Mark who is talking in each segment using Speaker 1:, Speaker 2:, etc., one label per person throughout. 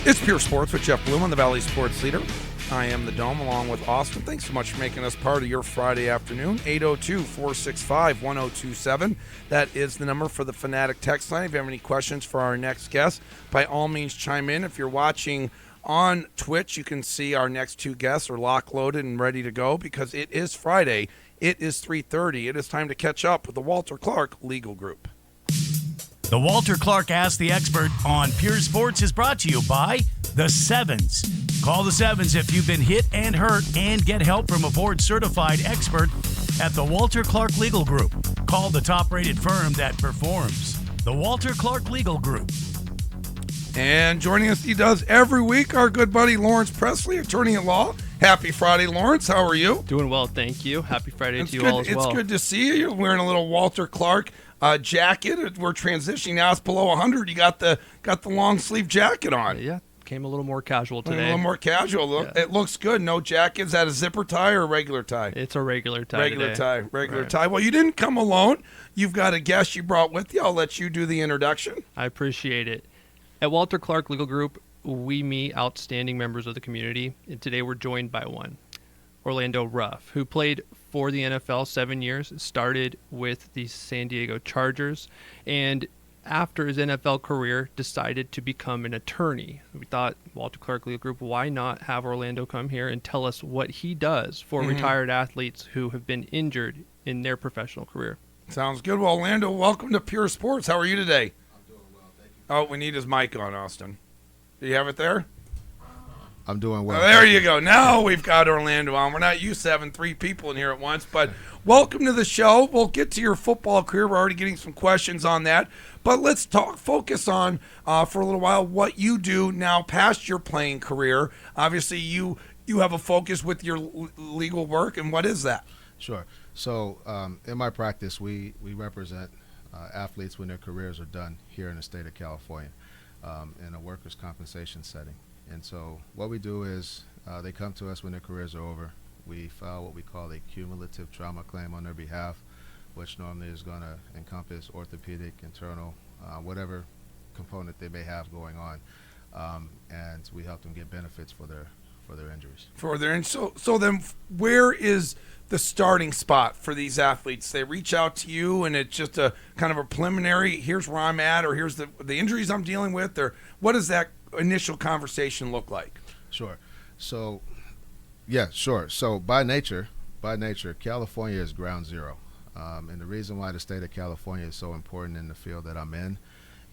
Speaker 1: It's Pure Sports with Geoff Bloom on the Valley Sports Leader. I am the Dome along with Austin. Thanks so much for making us part of your Friday afternoon. 802-465-1027. That is the number for the Fanatic text line. If you have any questions for our next guest, by all means chime in. If you're watching on Twitch, you can see our next two guests are lock loaded and ready to go because it is Friday. It is 3:30. It is time to catch up with the Walter Clark Legal Group.
Speaker 2: The Walter Clark Ask the Expert on Pure Sports is brought to you by The Sevens. Call The Sevens if you've been hit and hurt and get help from a board-certified expert at the Walter Clark Legal Group. Call the top-rated firm that performs. The Walter Clark Legal Group.
Speaker 1: And joining us, he does every week, our good buddy Lawrence Presley, attorney at law. Happy Friday, Lawrence. How are you?
Speaker 3: Doing well, thank you. Happy Friday to you all as well.
Speaker 1: It's good to see you. You're wearing a little Walter Clark jacket. We're transitioning now. It's below 100. You got the long sleeve jacket on.
Speaker 3: Yeah, came a little more casual today.
Speaker 1: A little more casual. Yeah. It looks good. No jacket. Is that a zipper tie or a regular tie?
Speaker 3: It's a regular tie.
Speaker 1: Regular tie. Well, you didn't come alone. You've got a guest you brought with you. I'll let you do the introduction.
Speaker 3: I appreciate it. At Walter Clark Legal Group, we meet outstanding members of the community, and today we're joined by one, Orlando Ruff, who played for the NFL 7 years, started with the San Diego Chargers, and after his NFL career decided to become an attorney. We thought, Walter Clark Legal Group, why not have Orlando come here and tell us what he does for retired athletes who have been injured in their professional career.
Speaker 1: Sounds good. Well, Orlando, welcome to Pure Sports. How are you today? I'm doing well, thank you. Oh, we need his mic on, Austin. Do you have it there?
Speaker 4: I'm doing well.
Speaker 1: Oh, there you go. Now we've got Orlando on. We're not used to having three people in here at once, but welcome to the show. We'll get to your football career. We're already getting some questions on that, but let's focus on for a little while what you do now past your playing career. Obviously, you have a focus with your legal work, and what is that?
Speaker 4: Sure. So in my practice, we represent athletes when their careers are done here in the state of California in a workers' compensation setting. And so what we do is they come to us when their careers are over. We file what we call a cumulative trauma claim on their behalf, which normally is going to encompass orthopedic, internal, whatever component they may have going on, and we help them get benefits for their injuries.
Speaker 1: So then, where is the starting spot for these athletes? They reach out to you, and it's just a kind of a preliminary. Here's where I'm at, or here's the injuries I'm dealing with, or what does that initial conversation look like?
Speaker 4: Sure. So, yeah, sure. So by nature, California is ground zero. And the reason why the state of California is so important in the field that I'm in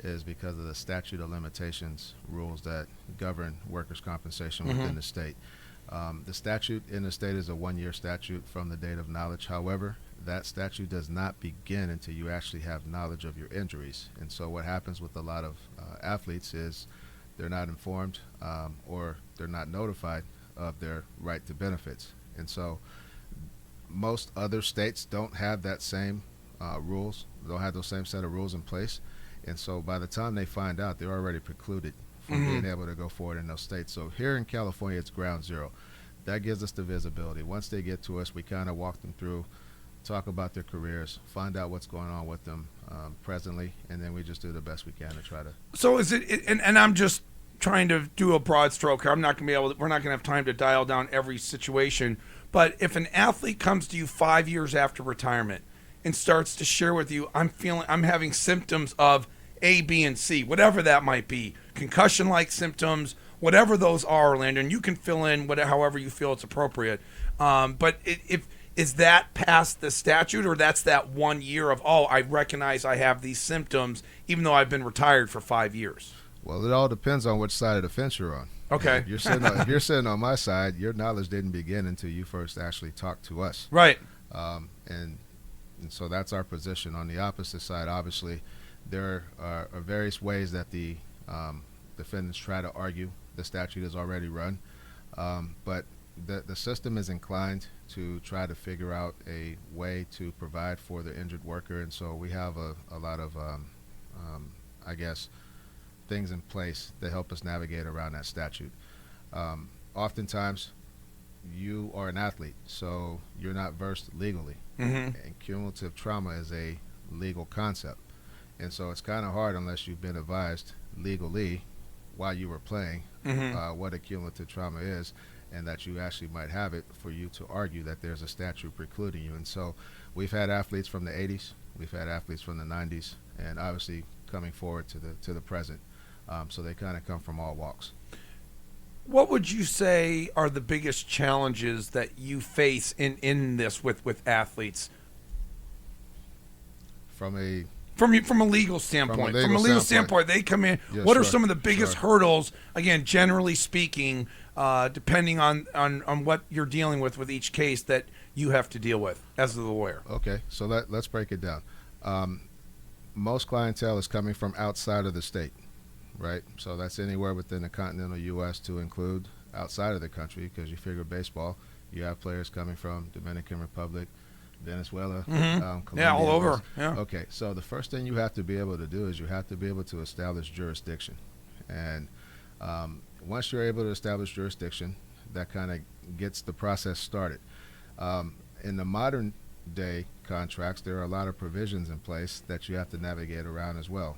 Speaker 4: is because of the statute of limitations rules that govern workers' compensation within the state. The statute in the state is a 1-year statute from the date of knowledge. However, that statute does not begin until you actually have knowledge of your injuries. And so what happens with a lot of athletes is they're not informed or they're not notified of their right to benefits. And so most other states don't have that same rules, don't have those same set of rules in place. And so by the time they find out, they're already precluded from being able to go forward in those states. So here in California, it's ground zero. That gives us the visibility. Once they get to us, we kind of walk them through, talk about their careers, find out what's going on with them presently, and then we just do the best we can to try to.
Speaker 1: So is it? And I'm just trying to do a broad stroke here. I'm not going to be able. We're not going to have time to dial down every situation. But if an athlete comes to you 5 years after retirement and starts to share with you, I'm having symptoms of A, B, and C, whatever that might be, concussion-like symptoms, whatever those are, Orlando, and you can fill in however you feel it's appropriate. But if is that past the statute, or that's that 1 year of, I recognize I have these symptoms, even though I've been retired for 5 years?
Speaker 4: Well, it all depends on which side of the fence you're on.
Speaker 1: Okay.
Speaker 4: If you're sitting on my side, your knowledge didn't begin until you first actually talked to us.
Speaker 1: Right.
Speaker 4: And so that's our position. On the opposite side, obviously, there are various ways that the defendants try to argue the statute is already run, but the system is inclined to try to figure out a way to provide for the injured worker, and so we have a lot of, I guess, things in place that help us navigate around that statute. Oftentimes, you are an athlete, so you're not versed legally, and cumulative trauma is a legal concept, and so it's kind of hard unless you've been advised legally while you were playing, what a cumulative trauma is, and that you actually might have it for you to argue that there's a statute precluding you. And so we've had athletes from the 80s, we've had athletes from the 90s, and obviously coming forward to the present. So they kind of come from all walks.
Speaker 1: What would you say are the biggest challenges that you face in this with athletes?
Speaker 4: From a
Speaker 1: legal standpoint.
Speaker 4: From a
Speaker 1: From a legal standpoint, they come in.
Speaker 4: Yeah,
Speaker 1: what are
Speaker 4: sure,
Speaker 1: some of the biggest hurdles, again, generally speaking, depending on what you're dealing with each case that you have to deal with as a lawyer?
Speaker 4: Okay, so let's break it down. Most clientele is coming from outside of the state, right? So that's anywhere within the continental U.S. to include outside of the country, because you figure baseball, you have players coming from Dominican Republic, Venezuela, Colombia.
Speaker 1: Yeah, all over. Yeah.
Speaker 4: Okay, so the first thing you have to be able to do is you have to be able to establish jurisdiction. And once you're able to establish jurisdiction, that kind of gets the process started. In the modern day contracts, there are a lot of provisions in place that you have to navigate around as well.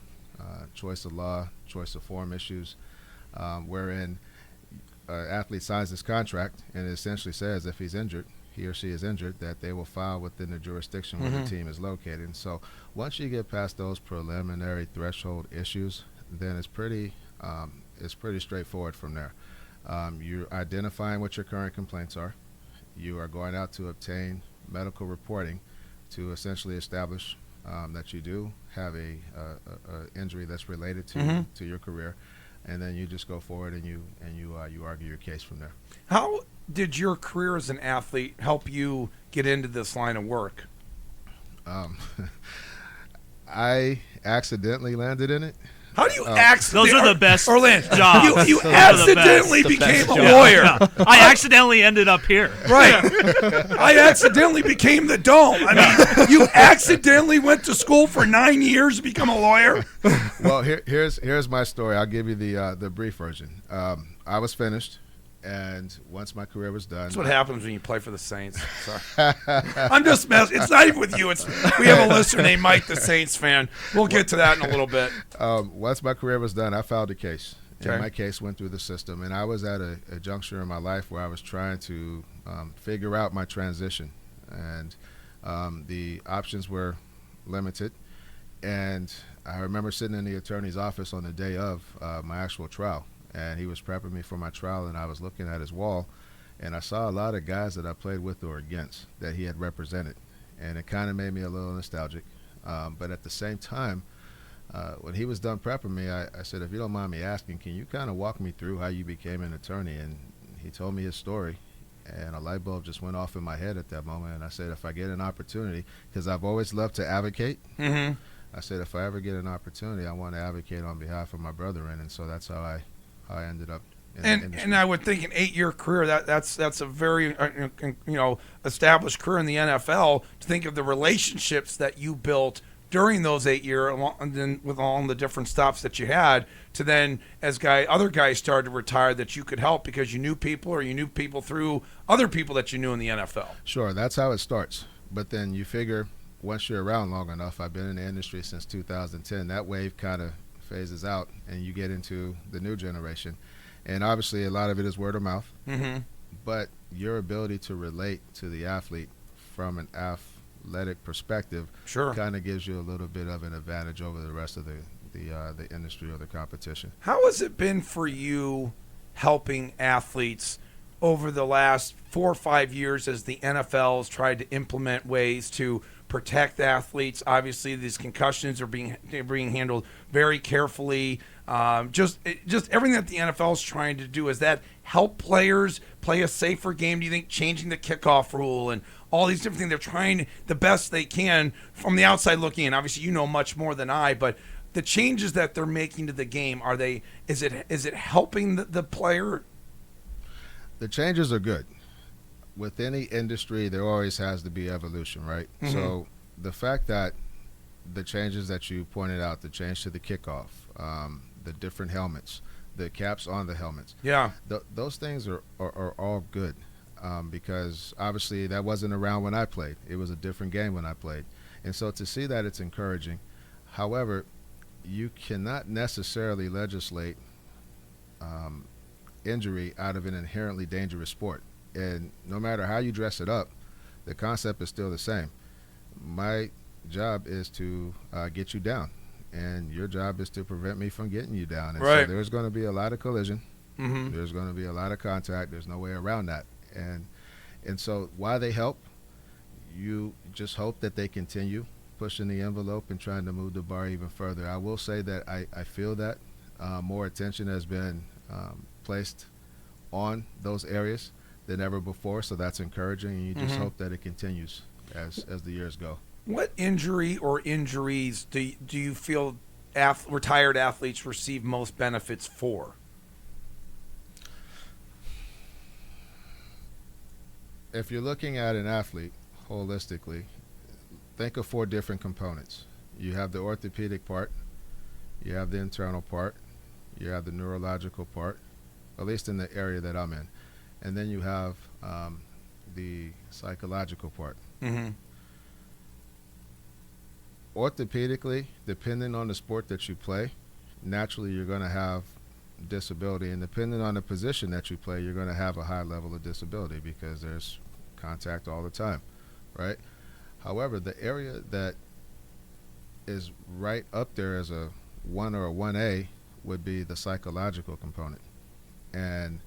Speaker 4: Choice of law, choice of form issues, wherein athlete signs this contract and it essentially says if he's injured, he or she is injured, that they will file within the jurisdiction where the team is located. And so once you get past those preliminary threshold issues, then it's pretty straightforward from there. You're identifying what your current complaints are. You are going out to obtain medical reporting to essentially establish that you do have a injury that's related to your career, and then you just go forward and you argue your case from there.
Speaker 1: How did your career as an athlete help you get into this line of work?
Speaker 4: I accidentally landed in it.
Speaker 1: How do you accidentally?
Speaker 5: Those are the best
Speaker 1: Orlando,
Speaker 5: jobs.
Speaker 1: You
Speaker 5: Those are the
Speaker 1: accidentally
Speaker 5: best.
Speaker 1: became a lawyer.
Speaker 5: I accidentally ended up here.
Speaker 1: Right. I accidentally became the Dome. I mean, you accidentally went to school for 9 years to become a lawyer?
Speaker 4: Well, here's my story. I'll give you the brief version. I was finished, and once my career was done.
Speaker 1: That's what happens when you play for the Saints. Sorry. I'm just messing. It's not even with you. We have a listener named Mike, the Saints fan. We'll get to that in a little bit.
Speaker 4: Once my career was done, I filed a case.
Speaker 1: Okay.
Speaker 4: And my case went through the system, and I was at a juncture in my life where I was trying to figure out my transition, and the options were limited. And I remember sitting in the attorney's office on the day of my actual trial, and he was prepping me for my trial, and I was looking at his wall, and I saw a lot of guys that I played with or against that he had represented, and it kind of made me a little nostalgic. But at the same time, when he was done prepping me, I said, if you don't mind me asking, can you kind of walk me through how you became an attorney? And he told me his story, and a light bulb just went off in my head at that moment. And I said, if I get an opportunity, because I've always loved to advocate, I said, if I ever get an opportunity, I want to advocate on behalf of my brethren. And so that's how I ended up in the industry.
Speaker 1: And I would think an 8-year career, that's a very established career in the NFL. To think of the relationships that you built during those 8 years, and then with all the different stops that you had, to then as other guys started to retire, that you could help because you knew people, or you knew people through other people that you knew in the NFL.
Speaker 4: Sure, that's how it starts. But then you figure once you're around long enough, I've been in the industry since 2010, that wave kind of phases out and you get into the new generation. And obviously a lot of it is word of mouth. But your ability to relate to the athlete from an athletic perspective kind of gives you a little bit of an advantage over the rest of the industry or the competition.
Speaker 1: How has it been for you helping athletes over the last 4 or 5 years as the NFL has tried to implement ways to protect athletes? Obviously, these concussions are being handled very carefully. Just everything that the NFL is trying to do, is that help players play a safer game? Do you think changing the kickoff rule and all these different things, they're trying the best they can from the outside looking in? Obviously, you know much more than I, but the changes that they're making to the game, is it helping the player?
Speaker 4: The changes are good. With any industry, there always has to be evolution, right? So the fact that the changes that you pointed out, the change to the kickoff, the different helmets, the caps on the helmets, those things are all good, because obviously that wasn't around when I played. It was a different game when I played. And so to see that, it's encouraging. However, you cannot necessarily legislate injury out of an inherently dangerous sport. And no matter how you dress it up, the concept is still the same. My job is to get you down, and your job is to prevent me from getting you down. And
Speaker 1: Right.
Speaker 4: so there's going to be a lot of collision.
Speaker 1: Mm-hmm.
Speaker 4: There's going to be a lot of contact. There's no way around that. And so why they help, you just hope that they continue pushing the envelope and trying to move the bar even further. I will say that I feel that more attention has been placed on those areas than ever before, so that's encouraging, and you just hope that it continues as the years go.
Speaker 1: What injury or injuries do you feel retired athletes receive most benefits for?
Speaker 4: If you're looking at an athlete holistically, think of 4 different components. You have the orthopedic part, you have the internal part, you have the neurological part, at least in the area that I'm in, and then you have the psychological part.
Speaker 1: Mm-hmm.
Speaker 4: Orthopedically, depending on the sport that you play, naturally you're going to have disability, and depending on the position that you play, you're going to have a high level of disability because there's contact all the time, right? However, the area that is right up there as a 1 or a 1A would be the psychological component, and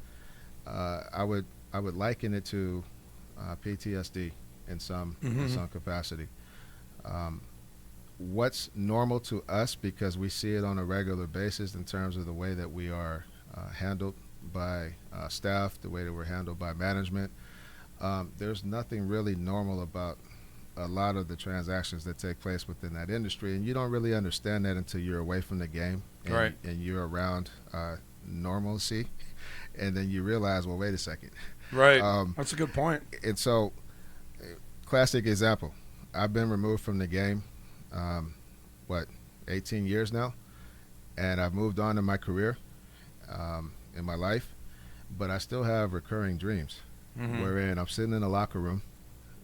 Speaker 4: I would liken it to PTSD in some capacity. What's normal to us, because we see it on a regular basis in terms of the way that we are handled by staff, the way that we're handled by management, there's nothing really normal about a lot of the transactions that take place within that industry, and you don't really understand that until you're away from the game and,
Speaker 1: Right.
Speaker 4: and you're around normalcy, and then you realize, well, wait a second.
Speaker 1: Right. That's a good point.
Speaker 4: And so, classic example, I've been removed from the game 18 years now, and I've moved on in my career, in my life, but I still have recurring dreams wherein I'm sitting in a locker room,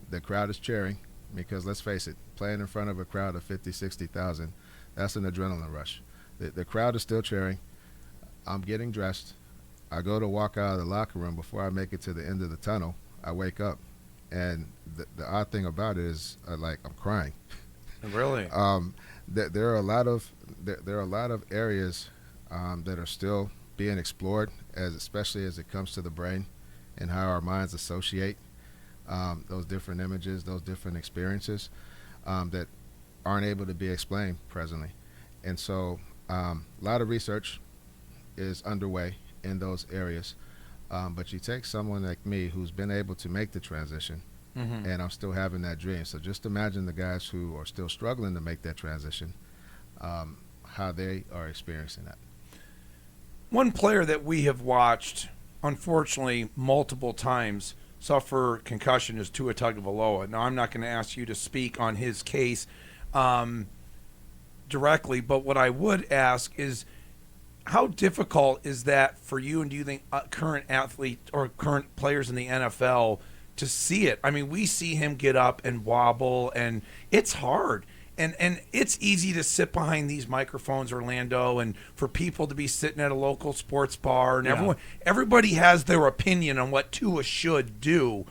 Speaker 4: the crowd is cheering, because let's face it, playing in front of a crowd of 50, 60,000, that's an adrenaline rush. The crowd is still cheering. I'm getting dressed. I go to walk out of the locker room. Before I make it to the end of the tunnel, I wake up, and the odd thing about it is I'm crying.
Speaker 1: Really?
Speaker 4: There are a lot of areas that are still being explored, especially as it comes to the brain and how our minds associate those different images, those different experiences that aren't able to be explained presently. And so a lot of research is underway in those areas, but you take someone like me who's been able to make the transition, and I'm still having that dream. So just imagine the guys who are still struggling to make that transition, how they are experiencing that.
Speaker 1: One player that we have watched, unfortunately, multiple times suffer concussion is Tua Tagovailoa. Now, I'm not going to ask you to speak on his case directly, but what I would ask is, how difficult is that for you, and do you think current athletes or current players in the NFL to see it? I mean, we see him get up and wobble, and it's hard. And it's easy to sit behind these microphones, Orlando, and for people to be sitting at a local sports bar, and everybody has their opinion on what Tua should do.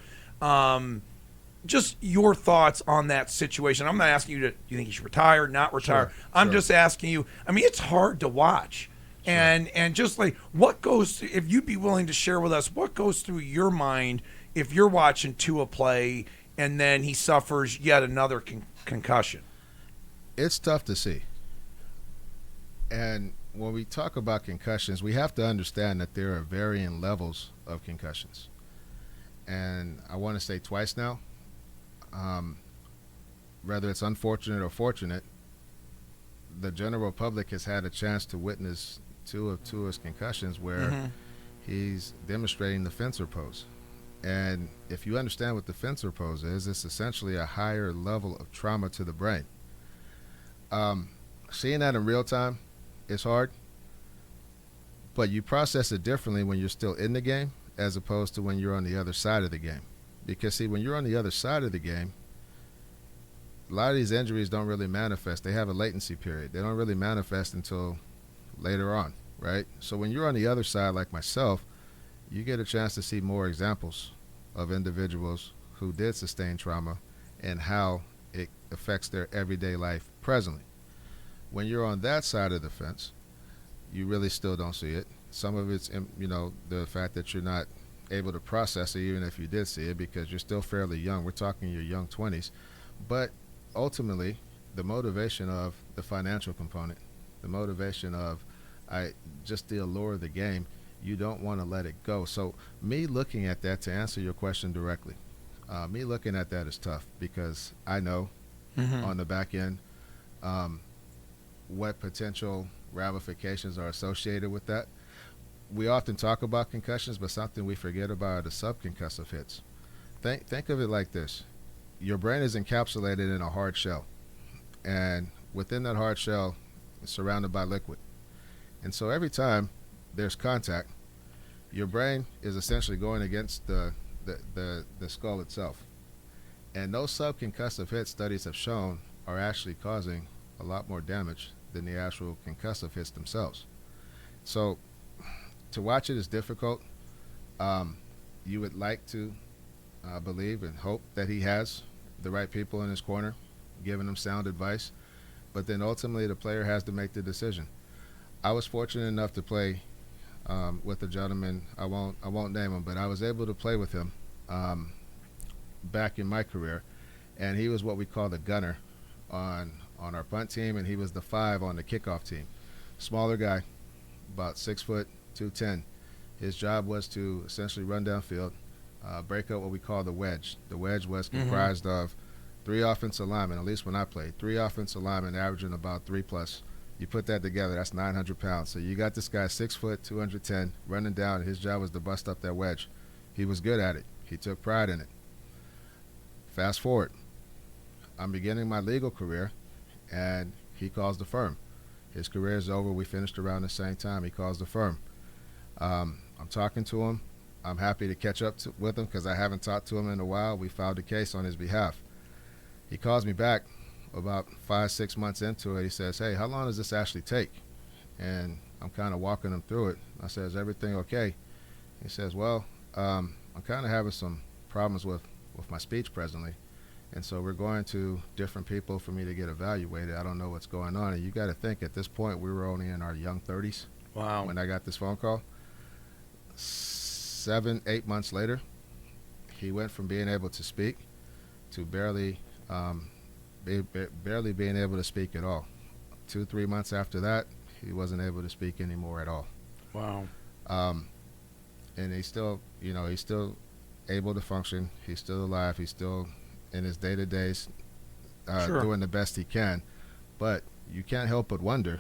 Speaker 1: Just your thoughts on that situation. I'm not asking you do you think he should retire, not retire?
Speaker 4: Sure,
Speaker 1: I'm
Speaker 4: sure.
Speaker 1: just asking you. I mean, it's hard to watch. Sure. And just what goes, if you'd be willing to share with us, what goes through your mind if you're watching Tua play and then he suffers yet another concussion?
Speaker 4: It's tough to see. And when we talk about concussions, we have to understand that there are varying levels of concussions. And I want to say twice now, whether it's unfortunate or fortunate, the general public has had a chance to witness two of Tua's concussions where he's demonstrating the fencer pose. And if you understand what the fencer pose is, it's essentially a higher level of trauma to the brain. Seeing that in real time is hard, but you process it differently when you're still in the game as opposed to when you're on the other side of the game. Because, see, when you're on the other side of the game, a lot of these injuries don't really manifest. They have a latency period. They don't really manifest until later on. right? So when you're on the other side like myself, you get a chance to see more examples of individuals who did sustain trauma and how it affects their everyday life presently. When you're on that side of the fence, you really still don't see it. Some of it's, the fact that you're not able to process it, even if you did see it, because you're still fairly young. We're talking your young 20s. But ultimately, the motivation of the financial component, the motivation of just the allure of the game, you don't want to let it go. So me looking at that, to answer your question directly, me looking at that is tough, because I know on the back end what potential ramifications are associated with that. We often talk about concussions, but something we forget about are the subconcussive hits. Think of it like this. Your brain is encapsulated in a hard shell, and within that hard shell, it's surrounded by liquid. And so every time there's contact, your brain is essentially going against the skull itself. And those subconcussive hits, studies have shown, are actually causing a lot more damage than the actual concussive hits themselves. So to watch it is difficult. You would like to believe and hope that he has the right people in his corner, giving him sound advice, but then ultimately the player has to make the decision. I was fortunate enough to play with a gentleman, I won't name him, but I was able to play with him back in my career, and he was what we call the gunner on our punt team, and he was the 5 on the kickoff team. Smaller guy, about 6 foot, 210. His job was to essentially run downfield, break up what we call the wedge. The wedge was comprised of 3 offensive linemen, at least when I played, 3 offensive linemen averaging about 3+. You put that together, that's 900 pounds. So you got this guy 6 foot, 210, running down, and his job was to bust up that wedge. He was good at it. He took pride in it. Fast forward, I'm beginning my legal career, and he calls the firm. His career is over. We finished around the same time. He calls the firm. I'm talking to him. I'm happy to catch up with him because I haven't talked to him in a while. We filed a case on his behalf. He calls me back about 5-6 months into it. He says, "Hey, how long does this actually take?" And I'm kind of walking him through it. I said, "Is everything okay?" He says, "Well, I'm kind of having some problems with my speech presently. And so we're going to different people for me to get evaluated. I don't know what's going on." And you got to think, at this point, we were only in our young 30s.
Speaker 1: Wow.
Speaker 4: When I got this phone call. 7-8 months later, he went from being able to speak to barely being able to speak at all. 2-3 months after that, he wasn't able to speak anymore at all.
Speaker 1: Wow.
Speaker 4: And he's still able to function. He's still alive. He's still in his day-to-days doing the best he can. But you can't help but wonder,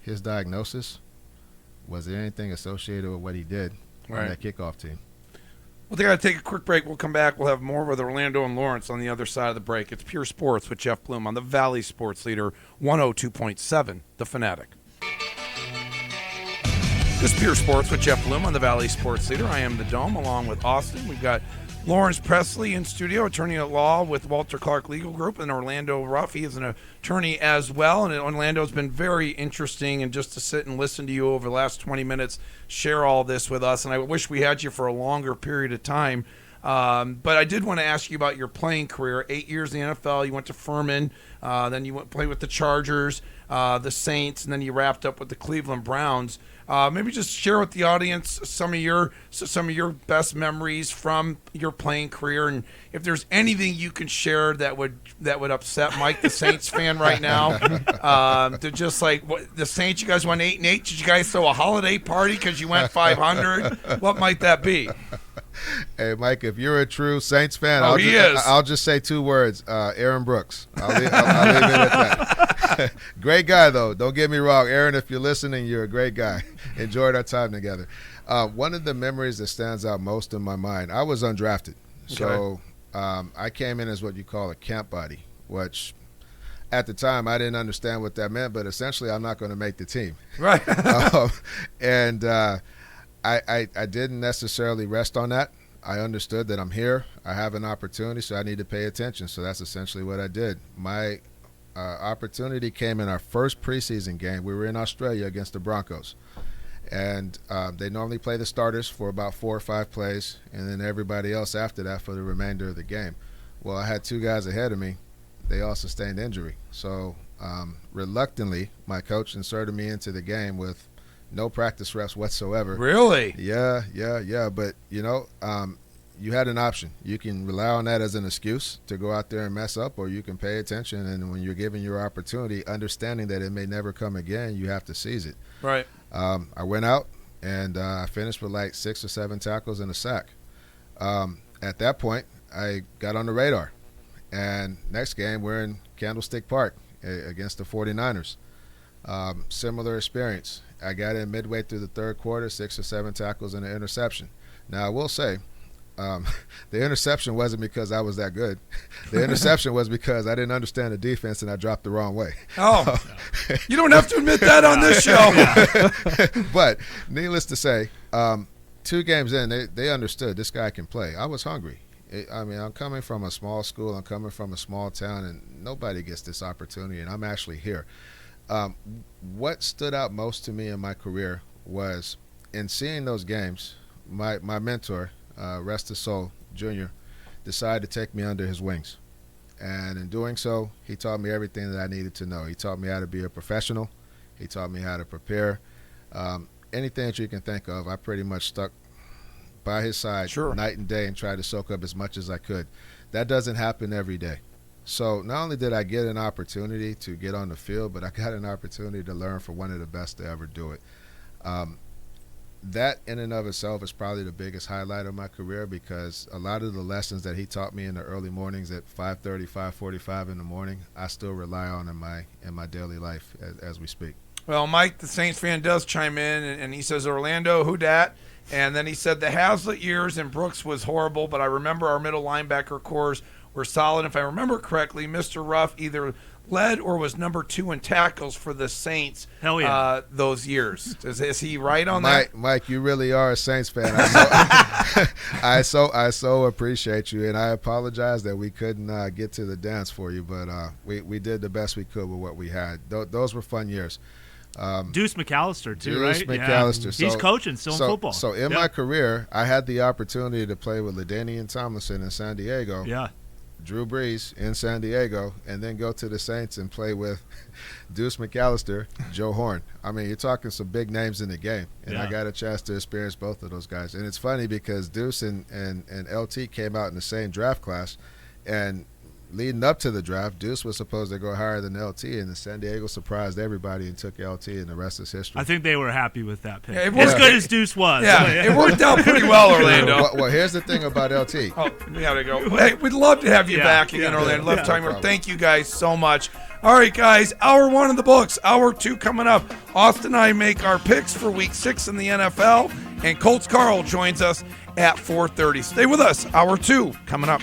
Speaker 4: his diagnosis, was there anything associated with what he did on that kickoff team?
Speaker 1: Well, they got to take a quick break. We'll come back. We'll have more with Orlando and Lawrence on the other side of the break. It's Pure Sports with Geoff Bloom on the Valley Sports Leader 102.7, The Fanatic. This is Pure Sports with Geoff Bloom on the Valley Sports Leader. I am the Dome along with Austin. We've got Lawrence Presley in studio, attorney at law with Walter Clark Legal Group, and Orlando Ruff. He is an attorney as well, and Orlando's been very interesting, and just to sit and listen to you over the last 20 minutes, share all this with us, and I wish we had you for a longer period of time. But I did want to ask you about your playing career. 8 years in the NFL, you went to Furman, then you went play with the Chargers, the Saints, and then you wrapped up with the Cleveland Browns. Maybe just share with the audience some of your best memories from your playing career, and if there's anything you can share that would upset Mike, the Saints fan right now. To just like the Saints, you guys went 8-8. Did you guys throw a holiday party because you went 500? What might that be?
Speaker 4: Hey, Mike, if you're a true Saints fan, I'll just say 2 words: Aaron Brooks. I'll leave it at that. Great guy, though. Don't get me wrong, Aaron. If you're listening, you're a great guy. Enjoyed our time together. One of the memories that stands out most in my mind, I was undrafted. So I came in as what you call a camp body, which at the time I didn't understand what that meant, but essentially I'm not going to make the team.
Speaker 1: Right.
Speaker 4: I didn't necessarily rest on that. I understood that I'm here. I have an opportunity, so I need to pay attention. So that's essentially what I did. My opportunity came in our first preseason game. We were in Australia against the Broncos. And they normally play the starters for about 4 or 5 plays, and then everybody else after that for the remainder of the game. Well, I had 2 guys ahead of me. They all sustained injury. So reluctantly, my coach inserted me into the game with no practice reps whatsoever.
Speaker 1: Really?
Speaker 4: Yeah. But, you had an option. You can rely on that as an excuse to go out there and mess up, or you can pay attention, and when you're given your opportunity, understanding that it may never come again, you have to seize it.
Speaker 1: Right.
Speaker 4: I went out, and I finished with like 6 or 7 tackles and a sack. At that point, I got on the radar. And next game, we're in Candlestick Park against the 49ers. Similar experience. I got in midway through the third quarter, 6 or 7 tackles and an interception. Now, I will say, the interception wasn't because I was that good. The interception was because I didn't understand the defense and I dropped the wrong way.
Speaker 1: Oh, you don't have to admit that on this show.
Speaker 4: But needless to say, 2 games in, they understood this guy can play. I was hungry. I'm coming from a small school. I'm coming from a small town, and nobody gets this opportunity, and I'm actually here. What stood out most to me in my career was in seeing those games, my mentor, rest his soul, Junior, decided to take me under his wings. And in doing so, he taught me everything that I needed to know. He taught me how to be a professional. He taught me how to prepare. Anything that you can think of, I pretty much stuck by his side night and day and tried to soak up as much as I could. That doesn't happen every day. So not only did I get an opportunity to get on the field, but I got an opportunity to learn from one of the best to ever do it. That in and of itself is probably the biggest highlight of my career, because a lot of the lessons that he taught me in the early mornings at 5:30, 5:45 in the morning, I still rely on in my daily life as we speak.
Speaker 1: Well, Mike, the Saints fan, does chime in, and he says, Orlando, who dat? And then he said the Hazlitt years in Brooks was horrible, but I remember our middle linebacker cores were solid. If I remember correctly, Mr. Ruff either led or was number 2 in tackles for the Saints.
Speaker 5: Hell yeah.
Speaker 1: Those years. Is he right on that?
Speaker 4: Mike, you really are a Saints fan. I so appreciate you, and I apologize that we couldn't get to the dance for you, but we did the best we could with what we had. Those were fun years.
Speaker 5: Deuce McAllister, too, right?
Speaker 4: Deuce McAllister.
Speaker 5: Yeah. He's coaching still in football.
Speaker 4: So in my career, I had the opportunity to play with LaDainian Tomlinson in San Diego.
Speaker 5: Yeah.
Speaker 4: Drew Brees in San Diego, and then go to the Saints and play with Deuce McAllister, Joe Horn. I mean, you're talking some big names in the game, and I got a chance to experience both of those guys. And it's funny because Deuce and LT came out in the same draft class, and leading up to the draft, Deuce was supposed to go higher than LT, and the San Diego surprised everybody and took LT, and the rest is history.
Speaker 5: I think they were happy with that pick.
Speaker 1: Yeah,
Speaker 5: as good as Deuce was.
Speaker 1: Yeah, it worked out pretty well, Orlando.
Speaker 4: Well, here's the thing about LT.
Speaker 1: Oh, we gotta go. Hey, we'd love to have you back again, Orlando. Left timer.
Speaker 4: No
Speaker 1: Thank you guys so much. All right, guys. Hour 1 in the books. Hour 2 coming up. Austin and I make our picks for Week 6 in the NFL, and Colts Carl joins us at 4:30. Stay with us. Hour 2 coming up.